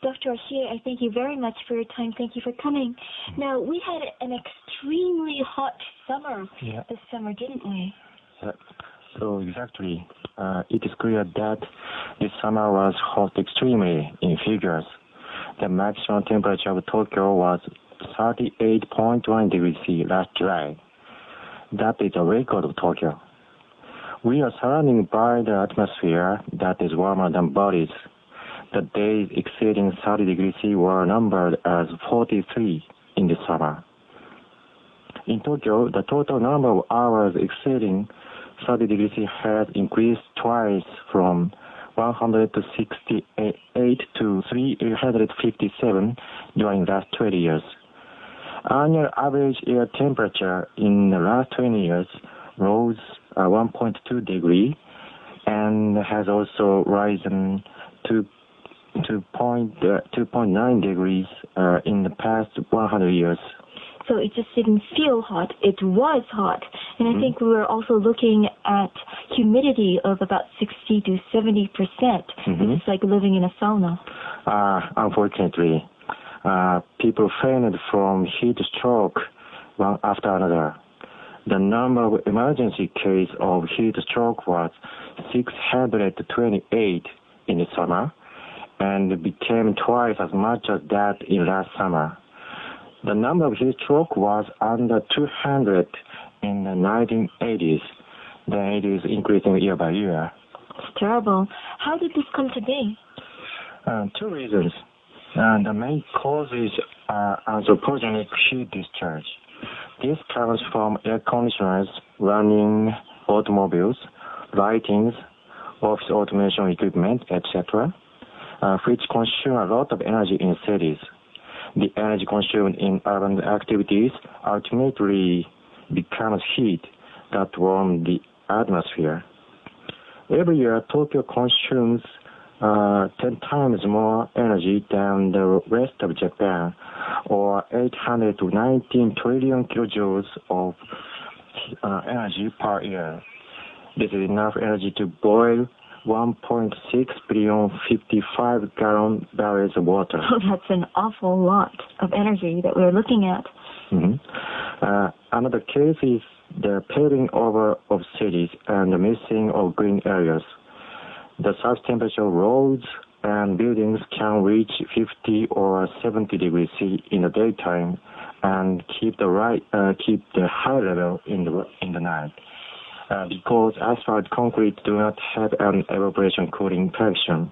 Dr. Oshie, I thank you very much for your time. Thank you for coming. Now, we had an extremely hot summer this summer, didn't we? Yeah. So exactly. It is clear that this summer was hot extremely in figures. The maximum temperature of Tokyo was 38.1 degrees C last July. That is a record of Tokyo. We are surrounded by the atmosphere that is warmer than bodies. The days exceeding 30 degrees C were numbered as 43 in the summer. In Tokyo, the total number of hours exceeding 30 degrees C has increased twice from 168 to 357 during the last 20 years. Annual average air temperature in the last 20 years rose 1.2 degrees and has also risen to 2.9 degrees in the past 100 years. So it just didn't feel hot. It was hot. And I think we were also looking at humidity of about 60 to 70%. It's like living in a sauna. Unfortunately, people fainted from heat stroke one after another. The number of emergency cases of heat stroke was 628 in the summer, and became twice as much as that in last summer. The number of heat stroke was under 200 in the 1980s. Then it is increasing year by year. It's terrible. How did this come to be? Two reasons. The main causes are anthropogenic heat discharge. This comes from air conditioners, running automobiles, lightings, office automation equipment, etc., which consume a lot of energy in cities. The energy consumed in urban activities ultimately becomes heat that warms the atmosphere. Every year, Tokyo consumes 10 times more energy than the rest of Japan, or 800 to 19 trillion kilojoules of energy per year. This is enough energy to boil 1.6 billion 55-gallon barrels of water. Oh, that's an awful lot of energy that we're looking at. Another case is the paving over of cities and the missing of green areas. The surface temperature of roads and buildings can reach 50 or 70 degrees C in the daytime and keep the high level in the night. Because asphalt concrete do not have an evaporation cooling function.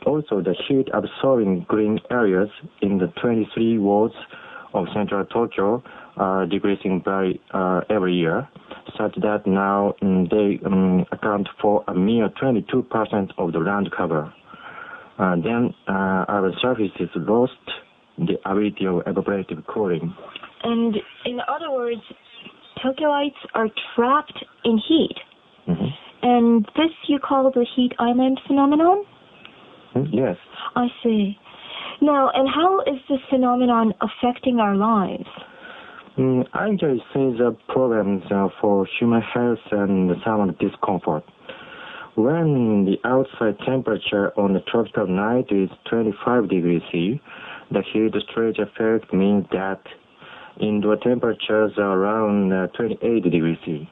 Also, the heat absorbing green areas in the 23 wards of central Tokyo are decreasing by every year, such that now they account for a mere 22% of the land cover. Then our surfaces lost the ability of evaporative cooling. And in other words, Tokyoites are trapped in heat. And this you call the heat island phenomenon? Yes. I see. Now, and how is this phenomenon affecting our lives? I enjoy seeing the problems for human health and thermal discomfort. When the outside temperature on a tropical night is 25 degrees C, the heat stretch effect means that indoor temperatures are around 28 degrees C.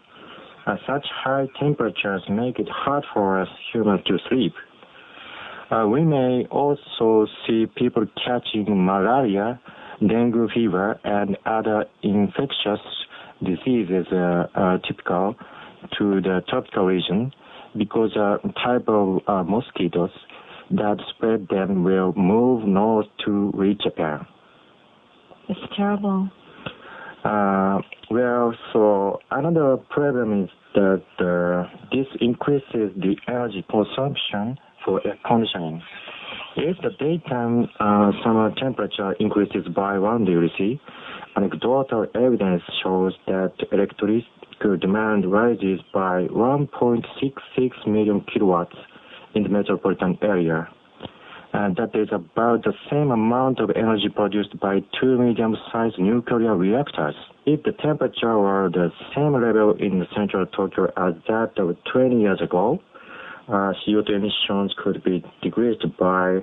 Such high temperatures make it hard for us humans to sleep. We may also see people catching malaria, dengue fever, and other infectious diseases typical to the tropical region because a type of mosquitoes that spread them will move north to reach Japan. It's terrible. So another problem is that this increases the energy consumption for air conditioning. If the daytime summer temperature increases by 1 degree C, anecdotal evidence shows that electrical demand rises by 1.66 million kilowatts in the metropolitan area. And that is about the same amount of energy produced by 2 medium-sized nuclear reactors. If the temperature were the same level in central Tokyo as that of 20 years ago, CO2 emissions could be decreased by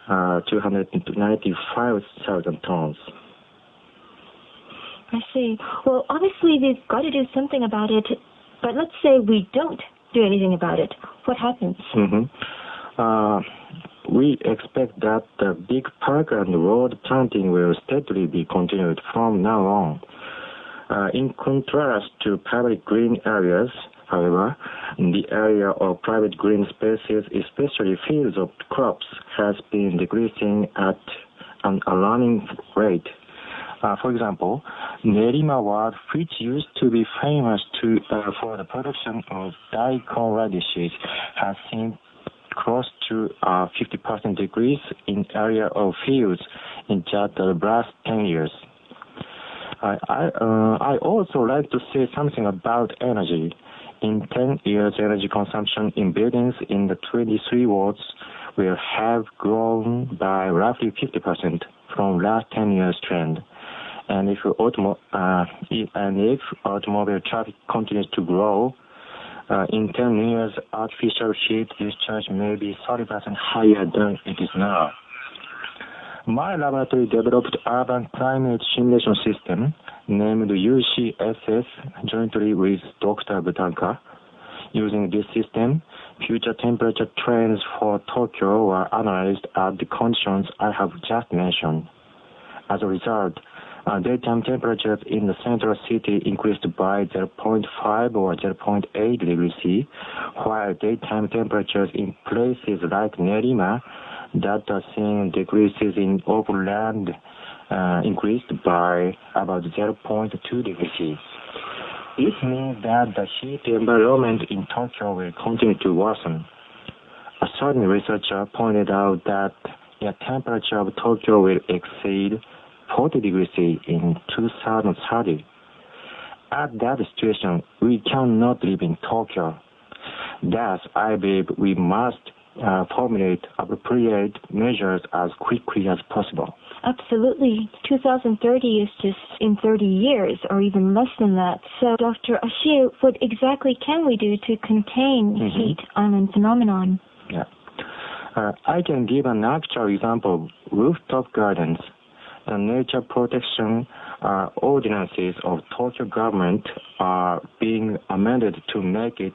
295,000 tons. I see. Well, obviously we've got to do something about it, but let's say we don't do anything about it. What happens? We expect that the big park and road planting will steadily be continued from now on. In contrast to public green areas, however, the area of private green spaces, especially fields of crops, has been decreasing at an alarming rate. For example, Nerima Ward, which used to be famous for the production of daikon radishes, has seen close to 50% decrease in area of fields in just the last 10 years. I also like to say something about energy. In 10 years, energy consumption in buildings in the 23 wards will have grown by roughly 50% from last 10 years trend. And if automobile traffic continues to grow, in 10 years, artificial heat discharge may be 30% higher than it is now. My laboratory developed urban climate simulation system named UCSS jointly with Dr. Butanka. Using this system, future temperature trends for Tokyo were analyzed at the conditions I have just mentioned. As a result, daytime temperatures in the central city increased by 0.5 or 0.8 degrees C, while daytime temperatures in places like Nerima that are seeing decreases in open land increased by about 0.2 degrees C. This means that the heat environment in Tokyo will continue to worsen. A certain researcher pointed out that the temperature of Tokyo will exceed 40 degrees C in 2030. At that situation, we cannot live in Tokyo. Thus, I believe we must formulate appropriate measures as quickly as possible. Absolutely. 2030 is just in 30 years or even less than that. So, Dr. Ashie, what exactly can we do to contain heat island phenomenon? Yeah. I can give an actual example of rooftop gardens. The nature protection ordinances of Tokyo government are being amended to make it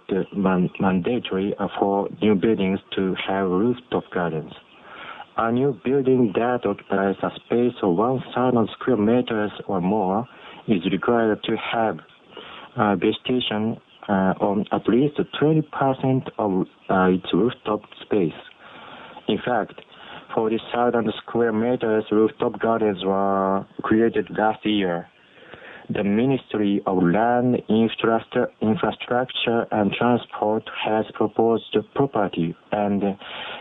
mandatory for new buildings to have rooftop gardens. A new building that occupies a space of 1,000 square meters or more is required to have vegetation on at least 20% of its rooftop space. In fact, 40,000 square meters rooftop gardens were created last year. The Ministry of Land, Infrastructure and Transport has proposed property and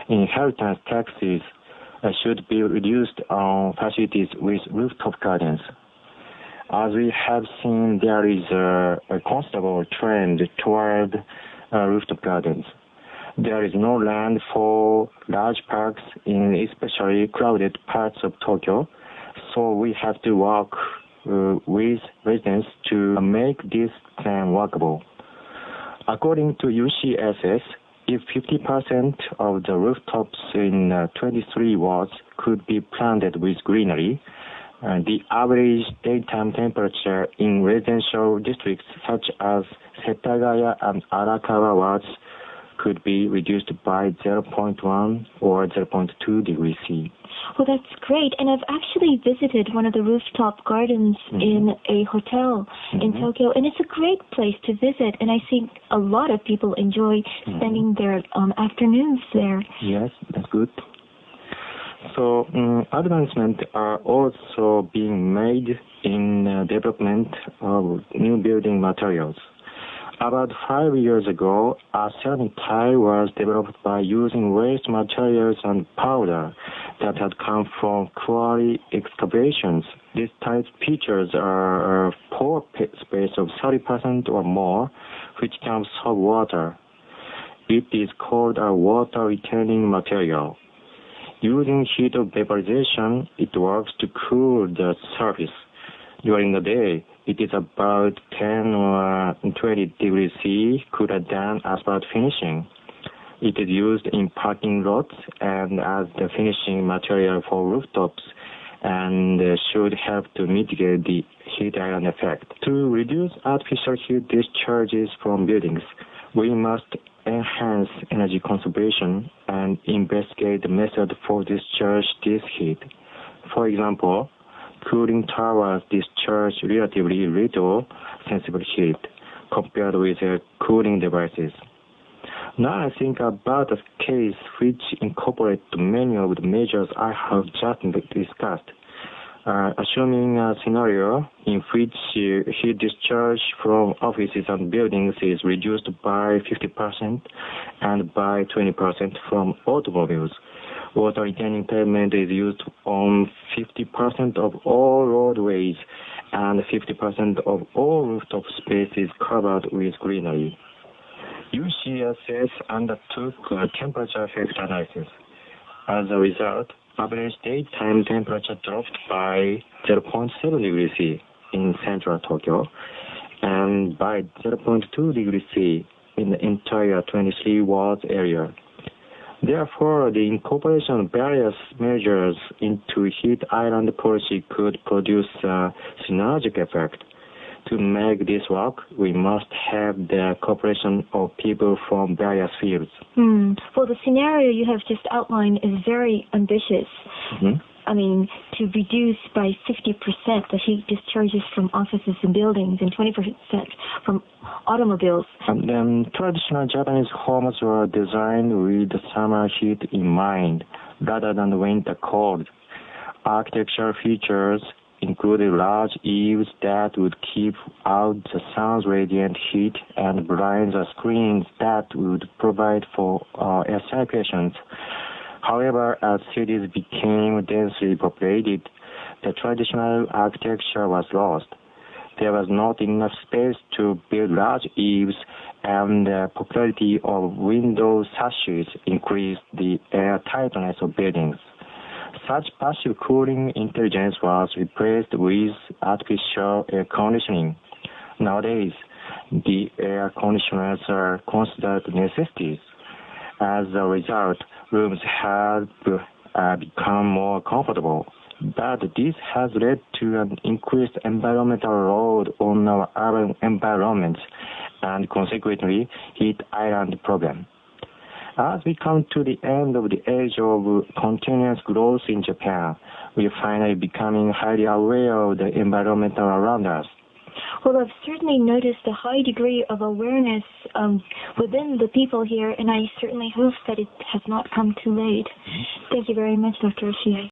inheritance taxes should be reduced on facilities with rooftop gardens. As we have seen, there is a considerable trend toward rooftop gardens. There is no land for large parks in especially crowded parts of Tokyo, so we have to work with residents to make this plan workable. According to UCSS, if 50% of the rooftops in 23 wards could be planted with greenery, the average daytime temperature in residential districts such as Setagaya and Arakawa wards could be reduced by 0.1 or 0.2 degrees C. Well, that's great. And I've actually visited one of the rooftop gardens in a hotel in Tokyo, and it's a great place to visit. And I think a lot of people enjoy spending their afternoons there. Yes, that's good. So advancements are also being made in development of new building materials. About 5 years ago, a certain tile was developed by using waste materials and powder that had come from quarry excavations. This tile features a pore space of 30% or more, which can absorb water. It is called a water-retaining material. Using heat of vaporization, it works to cool the surface. During the day, it is about 10 or 20 degrees C, cooler than asphalt finishing. It is used in parking lots and as the finishing material for rooftops and should help to mitigate the heat island effect. To reduce artificial heat discharges from buildings, we must enhance energy conservation and investigate the method for discharge this heat. For example, cooling towers discharge relatively little sensible heat compared with cooling devices. Now I think about a case which incorporates many of the measures I have just discussed. Assuming a scenario in which heat discharge from offices and buildings is reduced by 50% and by 20% from automobiles, water retaining pavement is used on 50% of all roadways and 50% of all rooftop space is covered with greenery. UCSS undertook a temperature effect analysis. As a result, average daytime temperature dropped by 0.7 degrees C in central Tokyo and by 0.2 degrees C in the entire 23 wards area. Therefore, the incorporation of various measures into heat island policy could produce a synergic effect. To make this work, we must have the cooperation of people from various fields. Well, the scenario you have just outlined is very ambitious. I mean, to reduce by 50% the heat discharges from offices and buildings and 20% from automobiles. And then traditional Japanese homes were designed with the summer heat in mind rather than the winter cold. Architectural features included large eaves that would keep out the sun's radiant heat and blinds or screens that would provide for air circulation. However, as cities became densely populated, the traditional architecture was lost. There was not enough space to build large eaves, and the popularity of window sashes increased the air tightness of buildings. Such passive cooling intelligence was replaced with artificial air conditioning. Nowadays, the air conditioners are considered necessities. As a result, rooms have become more comfortable, but this has led to an increased environmental load on our urban environments and consequently heat island problem. As we come to the end of the age of continuous growth in Japan, we are finally becoming highly aware of the environment around us. Well, I've certainly noticed a high degree of awareness within the people here, and I certainly hope that it has not come too late. Thank you very much, Dr. Oshie.